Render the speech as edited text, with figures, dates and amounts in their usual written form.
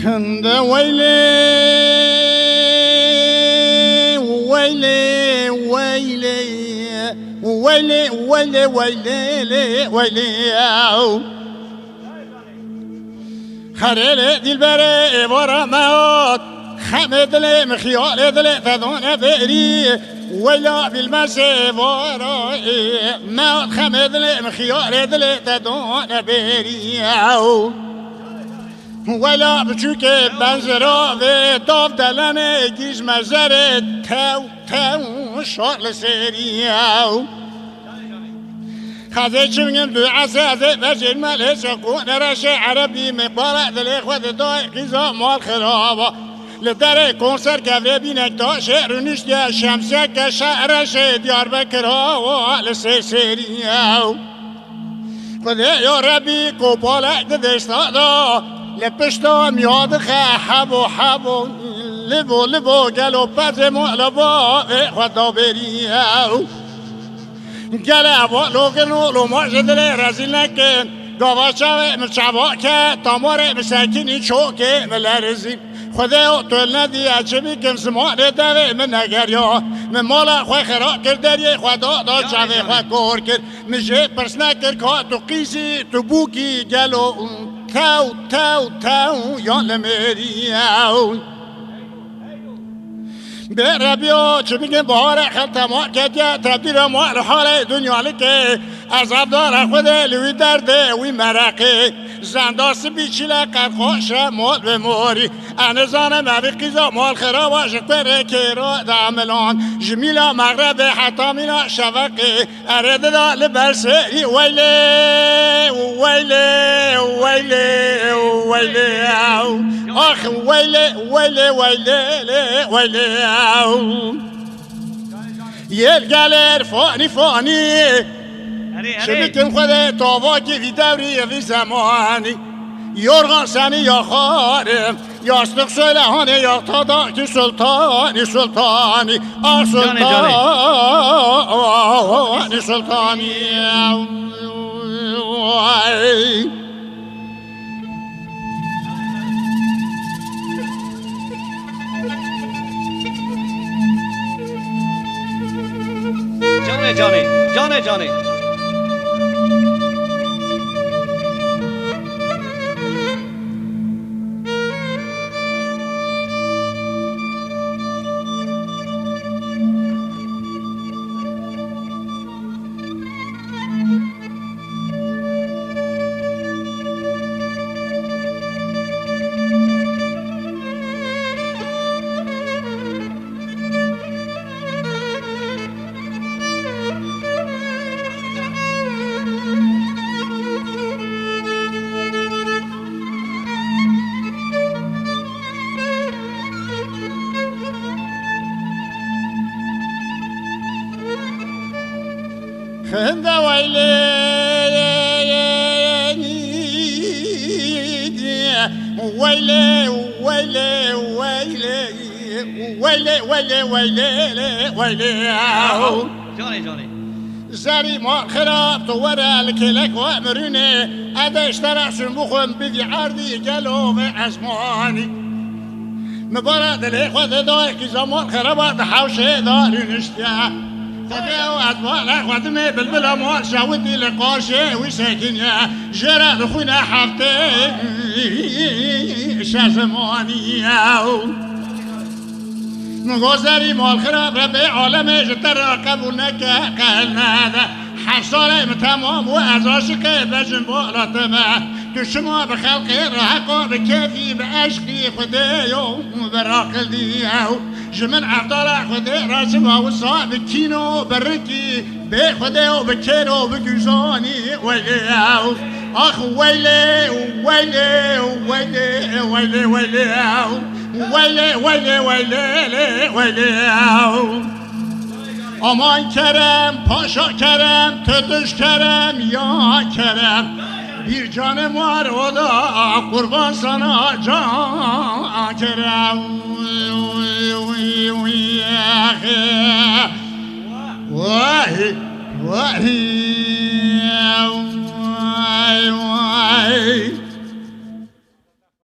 خنده ویلی ویلی ویلی ویلی ویلی ویلی ویلی خریل دل بره بارا مات خم دل مخیال دل تدون بری ولا بالمسي بارا مات خم دل مخیال دل تدون بری ولا بچوک بنزرا و داف دلن گیج مزر تو شارل سریاو خذي چمگم دو عساده بجل ماله شکون رش عربی مبارک دل خود دای قیزا مال خرابا لدر کنسر که بینک تا شعر نشتی شمسه که شعرش دیار بکرا لسه سریاو خذي یا ربی کوپالک دستادا لپشتا میاد حبو لبو گلو پز مولبا خدا بریاو گله بالو گلو ماجد رزیل نکن دواشه مشابه که تامور مساکینی چوکه ملرزی خدا تو ندی عجبی کم زمان دوه من نگریا من مالا خواه خراب کردری خدا دا چاوه خواه کور کرد مجه پرس نکر که تو قیزی تو بوکی گلو تو یا لمریاو به ربیا چه بگم بهار خلطما کدیا تبدیل ما حال دنیا لکه عذاب دار خود لوی درده وی مرقه زنداس بیچیله قرخوش مال به موری انزان مبی قیزا مال خرابا شکر که را دعملان جمیلا مغرب حتی مینا شفقه ارده دا لبرسه ویلی ویلی ویلی ویلی آخ ویلی ویلی ویلی ویلی يلقى فاني شبكن خذ طواقي في دوري في زماني يرغى سني يا خارم يا استقصى لهاني يا طاقي سلطاني سلطاني سلطاني سلطاني Johnny. خنده ویلی ویلی ویلی ویلی ویلی ویلی ویلی جانی زری ما خراب تو ورا لكلك وامرني ادا اشترى شنبوخن بدي عردي قالوا ازماني مبارد لي خذ دايك زمان خرابات حوشه دار نشتيا خذوا أطوال خدمة بالبلا مال شاودي لقاشة وساكن يا جرى خونا حفتي شازماني مغازري مال خراب ربي عالمي جتر قبولنك قلنا هذا حصالي تمام وأزاشك بجن بولاتما تشما بخلقي رحقا بكيفي بأشقي خديو براقل ديو جمن عبدالله خدي راسم وصاب كينو بركي بخديو بكيرو بجوزاني ويليو أخ ويلي ويلي ويلي ويلي ويليو ويلي ويلي ويلي ويليو aman Kerem, Paşa Kerem, Tödüş Kerem, ya Kerem. Bir canım var o da kurban sana can Kerem. Vay, vay,